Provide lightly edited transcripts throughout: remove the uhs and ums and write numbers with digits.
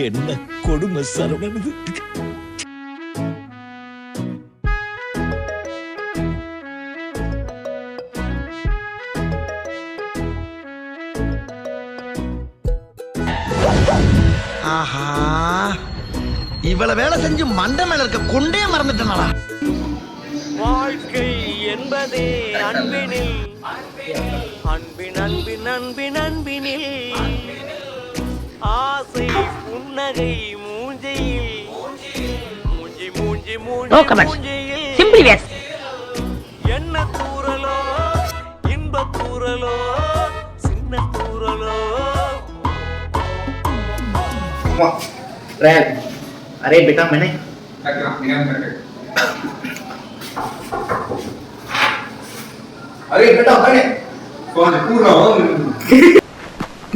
என்ன கொடுமை சரவணன். ஆஹா, இவ்வளவு வேலை செஞ்சு மண்டை மேல இருக்க கொண்டே மறந்துட்டனடா. வாழ்க்கை என்பதே அன்பினில், அன்பின் அன்பின் அன்பின் அன்பினில், ஆசை புன்னகை மூஞ்சையில், மூஞ்சி மூஞ்சி மூஞ்சி மூஞ்சையில், என்ன தூரலோ இன்ப தூரலோ சின்ன தூரலோ. अरे बेटा मैंने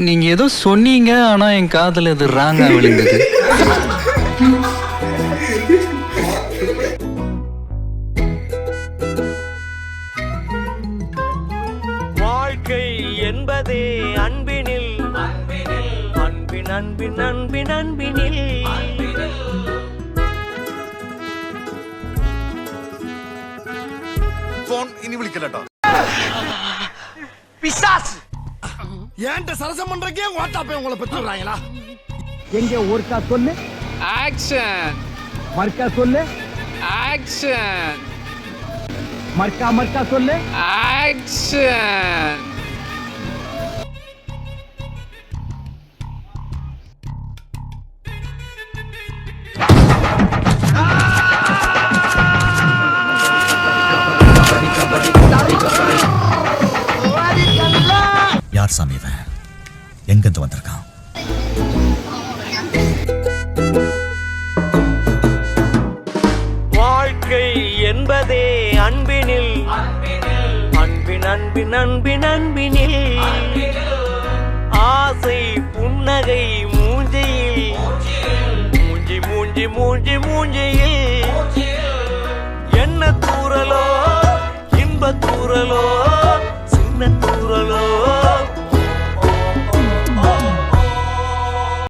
நீங்க ஏதோ சொன்னீங்க, ஆனா என் காதுல இது ராங்கா விழுந்தது. வாழ்க்கை என்பதே அன்பினில், அன்பின் அன்பின் அன்பின் அன்பினில், போன் இனி விളിക്കலട്ടോ. பிசாசு ஏன்ட்ட சரசம் பண்றக்கே வாட்ஸ்அப்பே உங்களை பெற்றுறாங்களா? எங்க ஒருக்கா சொல்லு. ஆக்ஷன். மர்க்கா சொல்லு. ஆக்ஷன். மர்க்கா மர்க்கா சொல்லு. ஆக்ஷன். யார் சாமி இவன்? எங்கிருந்து வந்திருக்கான்? வாழ்க்கை என்பதே அன்பினில், அன்பின் அன்பின் அன்பின் அன்பினில், ஆசை புன்னகை மூஞ்சையில், மூஞ்சி மூஞ்சி மூஞ்சி மூஞ்சையில், என்ன தூரலோ இன்ப தூரலோ